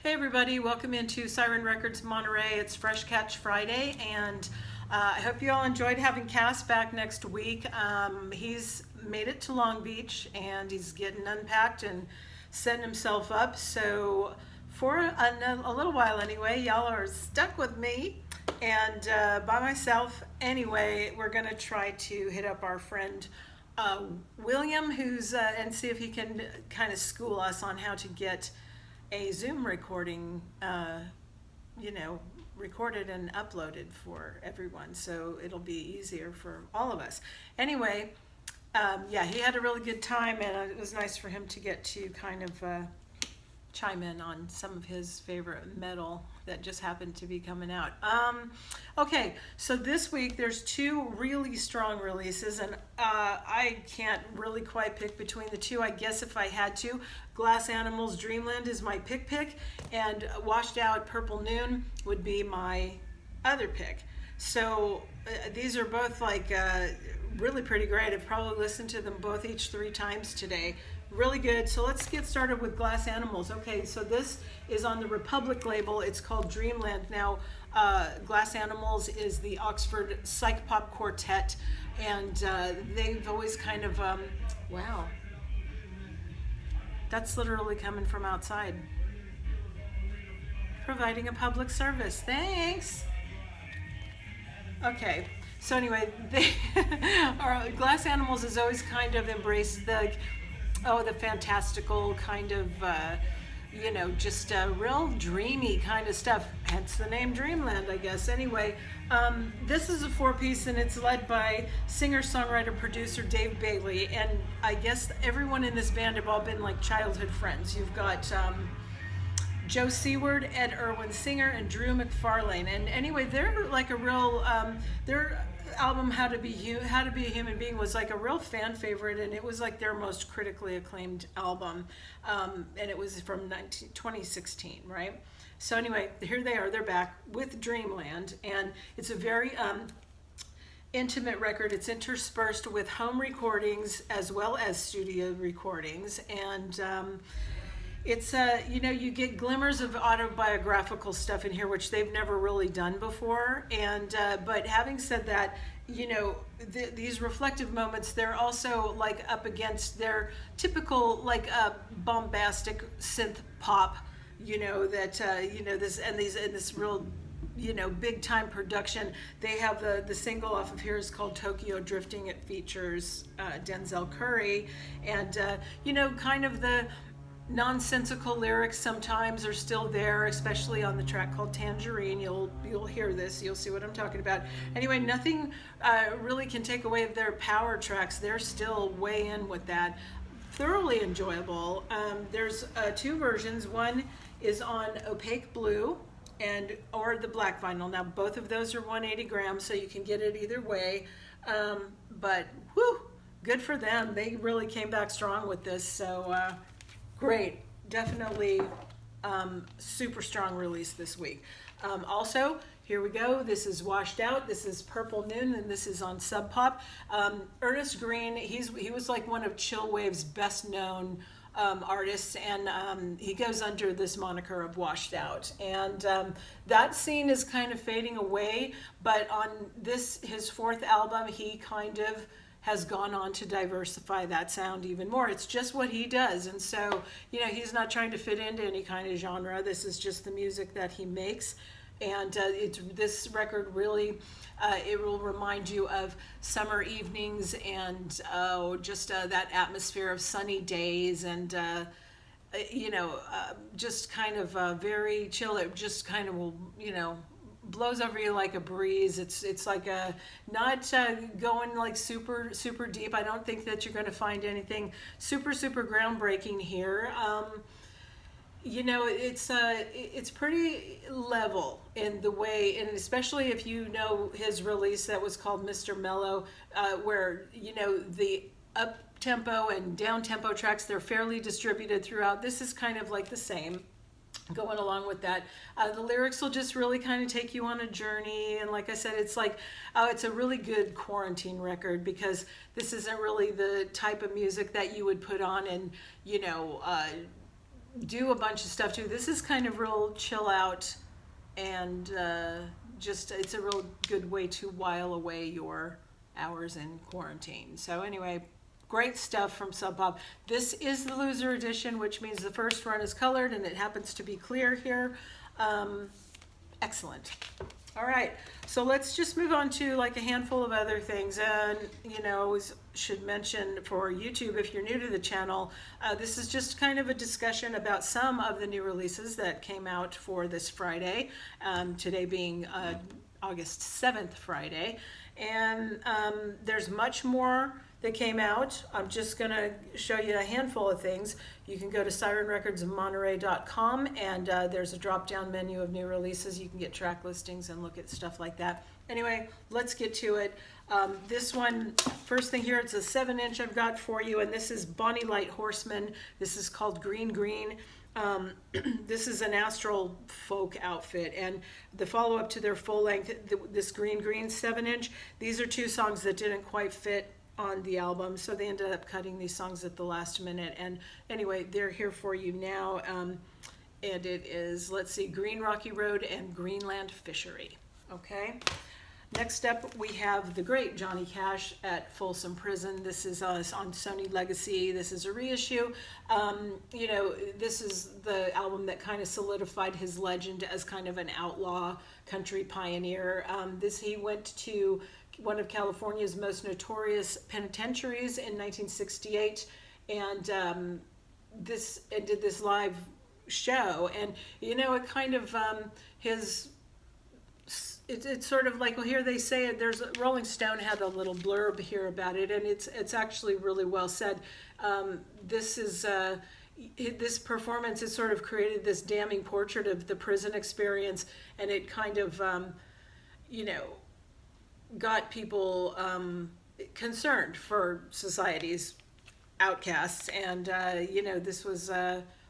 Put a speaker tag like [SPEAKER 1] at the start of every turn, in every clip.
[SPEAKER 1] Hey everybody, welcome into Siren Records Monterey. It's Fresh Catch Friday, and I hope you all enjoyed having Cass back next week. He's made it to Long Beach, and he's getting unpacked and setting himself up. So for a little while anyway, y'all are stuck with me and by myself. Anyway, we're going to try to hit up our friend William, and see if he can kind of school us on how to get a Zoom recording, recorded and uploaded for everyone, so it'll be easier for all of us. Anyway, he had a really good time, and it was nice for him to get to kind of chime in on some of his favorite metal that just happened to be coming out. Okay, so this week there's two really strong releases, and I can't really quite pick between the two. I guess if I had to, Glass Animals Dreamland is my pick, and Washed Out Purple Noon would be my other pick. So these are both really pretty great. I've probably listened to them both each 3 times today. Really good. So let's get started with Glass Animals. Okay, so this is on the Republic label. It's called Dreamland. Now, Glass Animals is the Oxford Psych Pop Quartet, and they've always kind of, wow, that's literally coming from outside. Providing a public service. Thanks. Okay, so anyway, Glass Animals has always kind of embraced the fantastical kind of, just real dreamy kind of stuff, hence the name Dreamland, I guess. Anyway, this is a 4-piece, and it's led by singer-songwriter producer Dave Bailey, and I guess everyone in this band have all been like childhood friends. You've got Joe Seward, Ed Irwin Singer, and Drew McFarlane. And anyway, they're like a real, their album How to Be a Human Being was like a real fan favorite, and it was like their most critically acclaimed album, and it was from 2016, right? So anyway, here they are. They're back with Dreamland, and it's a very intimate record. It's interspersed with home recordings as well as studio recordings, and it's you get glimmers of autobiographical stuff in here, which they've never really done before. And but having said that, these reflective moments, they're also like up against their typical bombastic synth pop, this real big time production. They have the single off of here is called Tokyo Drifting. It features Denzel Curry, and kind of the nonsensical lyrics sometimes are still there, especially on the track called Tangerine. You'll hear this, you'll see what I'm talking about. Anyway, nothing really can take away their power tracks. They're still way in with that. Thoroughly enjoyable. There's 2 versions. One is on opaque blue or the black vinyl. Now both of those are 180 grams, so you can get it either way. But whew, good for them. They really came back strong with this. So great, definitely super strong release this week. Also, here we go. This is Washed Out. This is Purple Noon, and this is on Sub Pop. Ernest Green, he was like one of Chillwave's best known artists, and he goes under this moniker of Washed Out. And that scene is kind of fading away, but on his 4th album, he kind of has gone on to diversify that sound even more. It's just what he does, and so he's not trying to fit into any kind of genre. This is just the music that he makes, and this record really it will remind you of summer evenings and that atmosphere of sunny days, and just kind of very chill. It just kind of will blows over you like a breeze. It's like not going like super deep. I don't think that you're going to find anything super groundbreaking here. It's pretty level in the way, and especially if you know his release that was called Mr. Mellow, where the up tempo and down tempo tracks, they're fairly distributed throughout. This is kind of like the same. Going along with that, the lyrics will just really kind of take you on a journey, and like I said, it's a really good quarantine record, because this isn't really the type of music that you would put on and do a bunch of stuff too. This is kind of real chill out, and just it's a real good way to while away your hours in quarantine. So anyway, great stuff from Sub Pop. This is the loser edition, which means the first run is colored and it happens to be clear here. Excellent. All right, so let's just move on to like a handful of other things. And you know, always should mention for YouTube, if you're new to the channel, this is just kind of a discussion about some of the new releases that came out for this Friday, today being August 7th Friday. And there's much more that came out. I'm just going to show you a handful of things. You can go to sirenrecordsmonterey.com, and there's a drop-down menu of new releases. You can get track listings and look at stuff like that. Anyway, let's get to it. This one, first thing here, it's a 7-inch I've got for you, and this is Bonnie Light Horseman. This is called Green Green. This is an astral folk outfit, and the follow-up to their full-length, this Green Green 7-inch, these are two songs that didn't quite fit on the album, so they ended up cutting these songs at the last minute. And anyway, they're here for you now, and it is, let's see, Green Rocky Road and Greenland Fishery. Okay, next up we have the great Johnny Cash at Folsom Prison. This is on Sony Legacy. This is a reissue. You know, this is the album that kind of solidified his legend as kind of an outlaw country pioneer. He went to one of California's most notorious penitentiaries in 1968, and did this live show. And you know, it kind of it's sort of like, well, here they say it. There's Rolling Stone had a little blurb here about it, and it's actually really well said. This performance has sort of created this damning portrait of the prison experience, and it kind of you know, got people concerned for society's outcasts. And you know, this was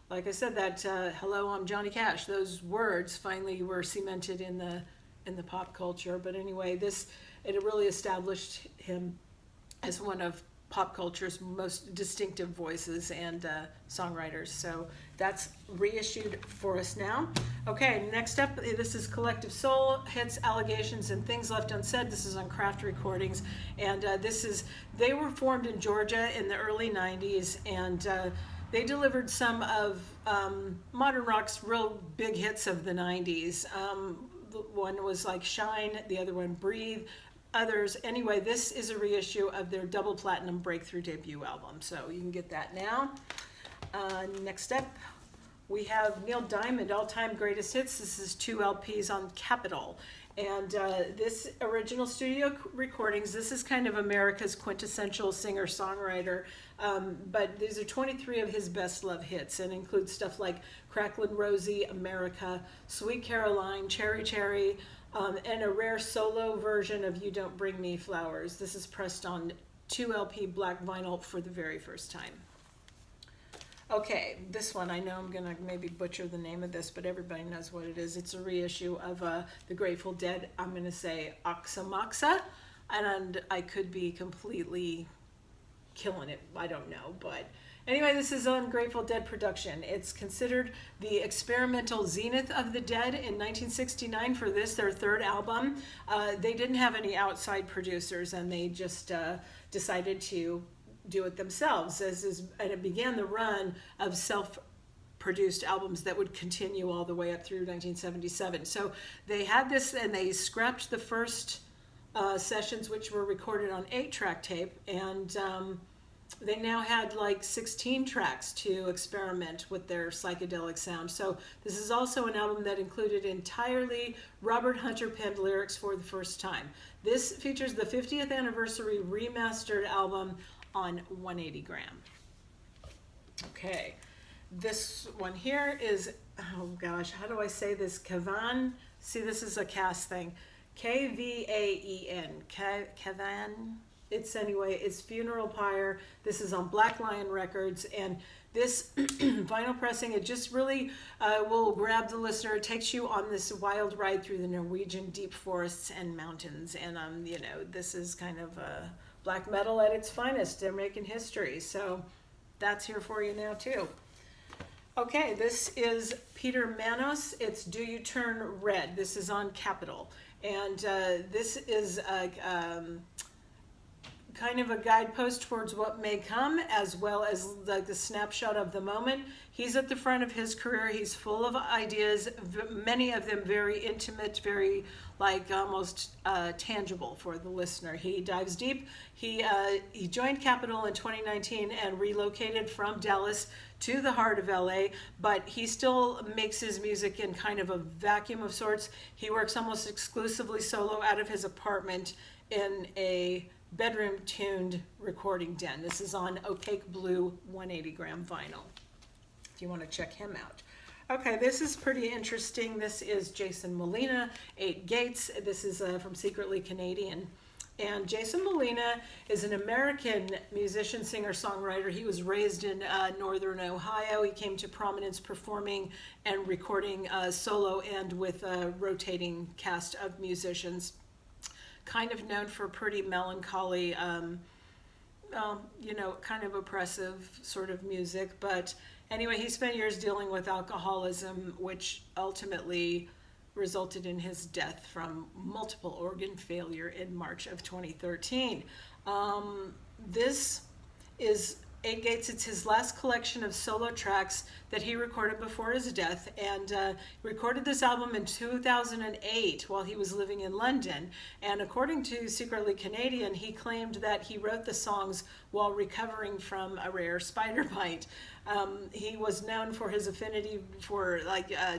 [SPEAKER 1] like I said, that hello, I'm Johnny Cash, those words finally were cemented in the pop culture. But anyway, it really established him as one of pop culture's most distinctive voices and songwriters. So that's reissued for us now. Okay, next up, this is Collective Soul, Hits, Allegations, and Things Left Unsaid. This is on Craft Recordings, and they were formed in Georgia in the early 90s, and they delivered some of modern rock's real big hits of the 90s. One was like Shine, the other one Breathe, others. Anyway, this is a reissue of their double platinum breakthrough debut album, so you can get that now. Next up, we have Neil Diamond, All-Time Greatest Hits. This is 2 LPs on Capitol. And this original studio recordings, this is kind of America's quintessential singer-songwriter, but these are 23 of his best love hits, and include stuff like Cracklin' Rosie, America, Sweet Caroline, Cherry Cherry, and a rare solo version of You Don't Bring Me Flowers. This is pressed on 2 LP black vinyl for the very first time. Okay, this one, I know I'm going to maybe butcher the name of this, but everybody knows what it is. It's a reissue of the Grateful Dead. I'm going to say Oxamoxa, and I could be completely killing it. I don't know, but anyway, this is on Grateful Dead production. It's considered the experimental zenith of the Dead in 1969 for this, their third album. They didn't have any outside producers, and they just decided to do it themselves, and it began the run of self-produced albums that would continue all the way up through 1977. So they had this, and they scrapped the first sessions, which were recorded on 8-track tape, and they now had like 16 tracks to experiment with their psychedelic sound. So this is also an album that included entirely Robert Hunter penned lyrics for the first time. This features the 50th anniversary remastered album on 180 gram. Okay, this one here is, oh gosh, how do I say this? Kavan. See, this is a cast thing. K-V-A-E-N. Kavan. It's Funeral Pyre. This is on Black Lion Records, and this vinyl pressing, it just really will grab the listener. It takes you on this wild ride through the Norwegian deep forests and mountains, and you know, this is kind of black metal at its finest. They're making history, so that's here for you now too. Okay, this is Peter Manos. It's Do You Turn Red? This is on Capitol. And this is kind of a guidepost towards what may come, as well as like the snapshot of the moment. He's at the front of his career. He's full of ideas, many of them very intimate, very like almost tangible for the listener. He dives deep. He joined Capitol in 2019 and relocated from Dallas to the heart of LA, but he still makes his music in kind of a vacuum of sorts. He works almost exclusively solo out of his apartment in a bedroom tuned recording den. This is on opaque blue 180 gram vinyl, if you want to check him out. Okay, this is pretty interesting. This is Jason Molina, 8 Gates. This is from Secretly Canadian. And Jason Molina is an American musician, singer, songwriter. He was raised in northern Ohio. He came to prominence performing and recording solo and with a rotating cast of musicians. Kind of known for pretty melancholy, kind of oppressive sort of music. But anyway, he spent years dealing with alcoholism, which ultimately resulted in his death from multiple organ failure in March of 2013. This is 8 Gates. It's his last collection of solo tracks that he recorded before his death, and recorded this album in 2008 while he was living in London. And according to Secretly Canadian, he claimed that he wrote the songs while recovering from a rare spider bite. He was known for his affinity for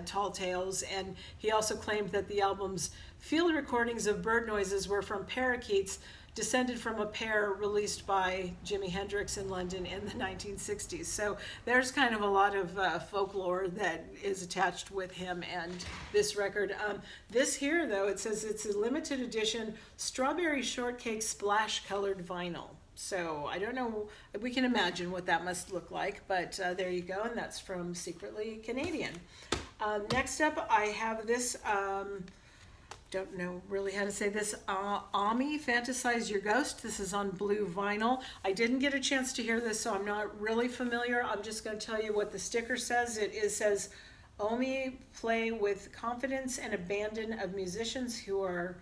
[SPEAKER 1] tall tales, and he also claimed that the album's field recordings of bird noises were from parakeets descended from a pair released by Jimi Hendrix in London in the 1960s. So there's kind of a lot of folklore that is attached with him and this record. This here, though, it says it's a limited edition strawberry shortcake splash colored vinyl. So I don't know, we can imagine what that must look like, but there you go, and that's from Secretly Canadian. Next up, I have this, don't know really how to say this, Ami, Fantasize Your Ghost. This is on blue vinyl. I didn't get a chance to hear this, so I'm not really familiar. I'm just going to tell you what the sticker says. It says, Omi, play with confidence and abandon of musicians who are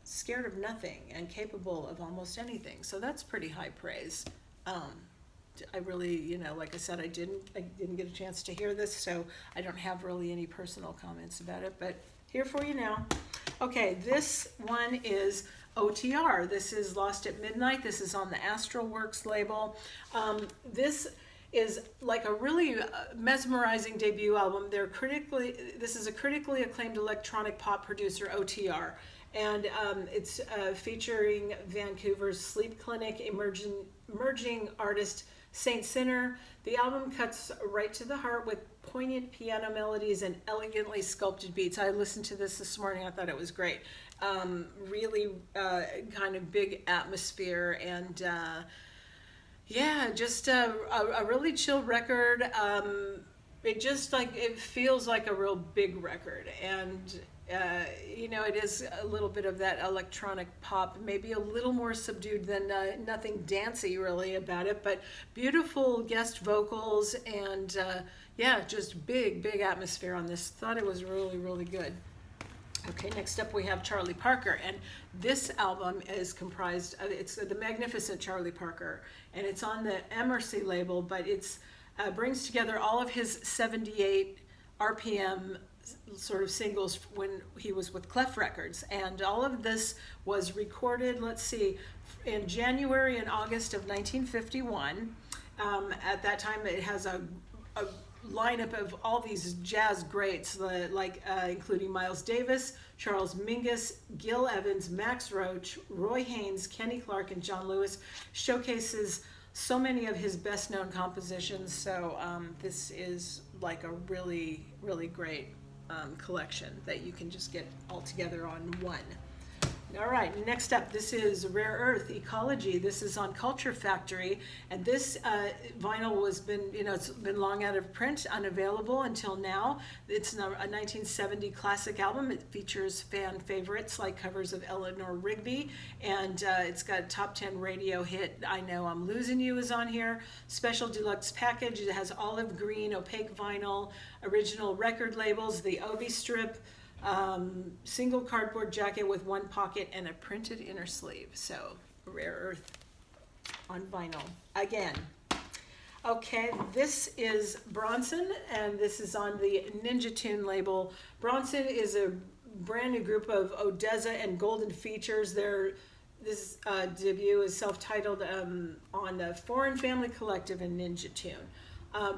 [SPEAKER 1] scared of nothing and capable of almost anything. So that's pretty high praise. I really, like I said, I didn't get a chance to hear this, so I don't have really any personal comments about it, but here for you now. Okay, this one is OTR. This is Lost at Midnight. This is on the Astral Works label. This is like a really mesmerizing debut album. This is a critically acclaimed electronic pop producer, OTR. And it's featuring Vancouver's sleep clinic emerging artist Saint Sinner. The album cuts right to the heart with poignant piano melodies and elegantly sculpted beats. I listened to this morning. I thought it was great. Really kind of big atmosphere, and just a really chill record. It feels like a real big record, and it is a little bit of that electronic pop, maybe a little more subdued than nothing dancey really about it, but beautiful guest vocals and just big atmosphere on this. Thought it was really, really good. Okay, next up we have Charlie Parker, and this album is comprised of, it's the Magnificent Charlie Parker, and it's on the Emercy label, but it's brings together all of his 78 RPM sort of singles when he was with Clef Records, and all of this was recorded, in January and August of 1951. At that time, it has a lineup of all these jazz greats, including Miles Davis, Charles Mingus, Gil Evans, Max Roach, Roy Haynes, Kenny Clark, and John Lewis. Showcases so many of his best known compositions. So this is like a really, really great collection that you can just get all together on one. All right, next up, this is Rare Earth Ecology. This is on Culture Factory, and this vinyl was been, it's been long out of print, unavailable until now. It's a 1970 classic album. It features fan favorites like covers of Eleanor Rigby, and it's got a top 10 radio hit, I Know I'm Losing You is on here. Special deluxe package. It has olive green opaque vinyl, original record labels, the Obi strip, single cardboard jacket with one pocket and a printed inner sleeve. So Rare Earth on vinyl again. Okay, this is Bronson, and this is on the Ninja Tune label. Bronson is a brand new group of Odessa and Golden Features. This debut is self-titled on the Foreign Family Collective and Ninja Tune.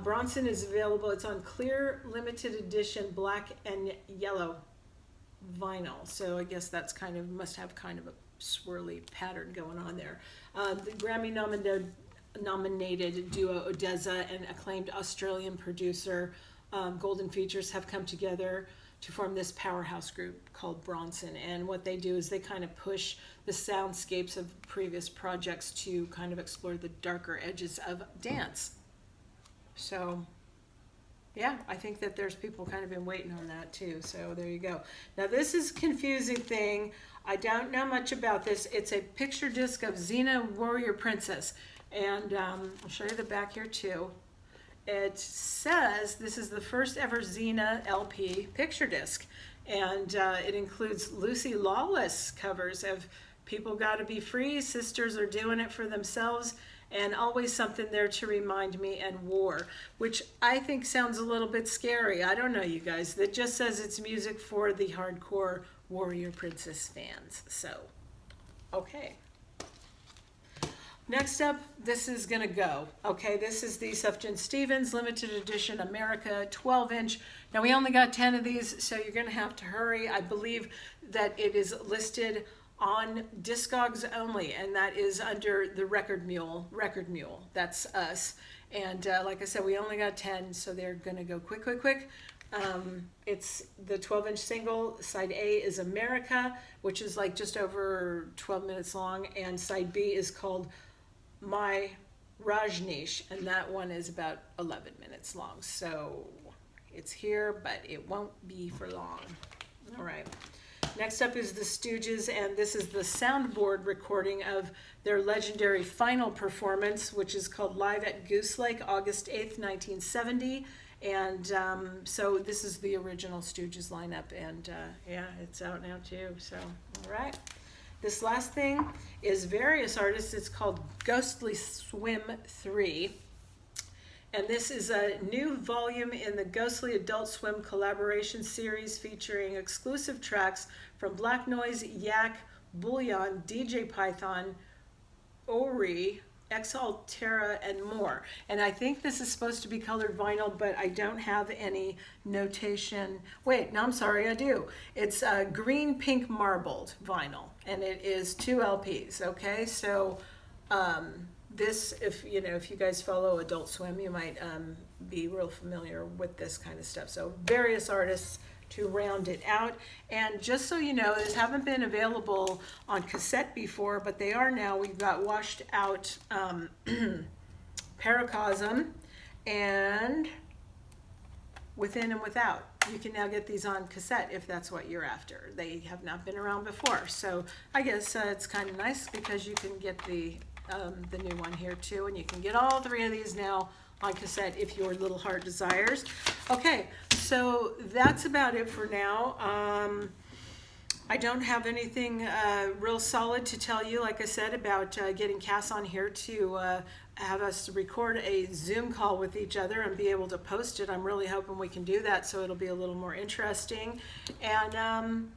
[SPEAKER 1] Bronson is available. It's on clear limited edition black and yellow vinyl. So I guess that's must have kind of a swirly pattern going on there. The Grammy nominated duo Odessa and acclaimed Australian producer Golden Features have come together to form this powerhouse group called Bronson. And what they do is they kind of push the soundscapes of previous projects to kind of explore the darker edges of dance. So yeah, I think that there's people kind of been waiting on that too. So there you go. Now this is a confusing thing. I don't know much about this. It's a picture disc of Xena Warrior Princess. And I'll show you the back here too. It says this is the first ever Xena LP picture disc. And it includes Lucy Lawless covers of People Gotta Be Free, Sisters Are Doing It for Themselves, and Always Something There to Remind Me, and War, which I think sounds a little bit scary. I don't know, you guys. That just says it's music for the hardcore Warrior Princess fans. So, okay. Next up, this is gonna go. Okay, this is the Sufjan Stevens Limited Edition America 12-inch. Now we only got 10 of these, so you're gonna have to hurry. I believe that it is listed on Discogs only, and that is under the Record Mule. That's us. And like I said, we only got 10, so they're gonna go quick. It's the 12-inch single. Side A is America, which is like just over 12 minutes long, and side B is called My Rajneesh, and that one is about 11 minutes long. So it's here, but it won't be for long. All right. Next up is the Stooges, and this is the soundboard recording of their legendary final performance, which is called Live at Goose Lake, August 8th, 1970. And so this is the original Stooges lineup, and yeah, it's out now too. So, all right. This last thing is various artists. It's called Ghostly Swim 3. And this is a new volume in the Ghostly Adult Swim collaboration series featuring exclusive tracks from Black Noise, Yak, Bullion, DJ Python, Ori, Exaltera, and more. And I think this is supposed to be colored vinyl, but I don't have any notation. Wait, no, I'm sorry, I do. It's green pink marbled vinyl, and it is 2 LPs, okay? So this, if you guys follow Adult Swim, you might be real familiar with this kind of stuff. So various artists to round it out. And just so you know, these haven't been available on cassette before, but they are now. We've got Washed Out Paracosm and Within and Without. You can now get these on cassette if that's what you're after. They have not been around before. So I guess it's kind of nice because you can get the new one here too, and you can get all 3 of these now on cassette if your little heart desires. Okay, so that's about it for now. I don't have anything real solid to tell you, like I said, about getting Cass on here to have us record a Zoom call with each other and be able to post it. I'm really hoping we can do that, so it'll be a little more interesting. And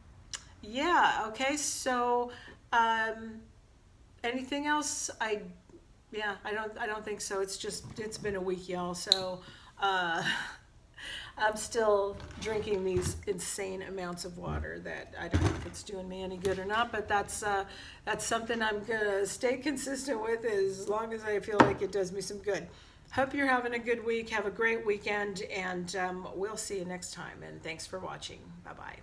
[SPEAKER 1] yeah, okay, so anything else? I don't think so. It's been a week, y'all. So I'm still drinking these insane amounts of water that I don't know if it's doing me any good or not, but that's something I'm gonna stay consistent with as long as I feel like it does me some good. Hope you're having a good week. Have a great weekend, and we'll see you next time. And thanks for watching. Bye-bye.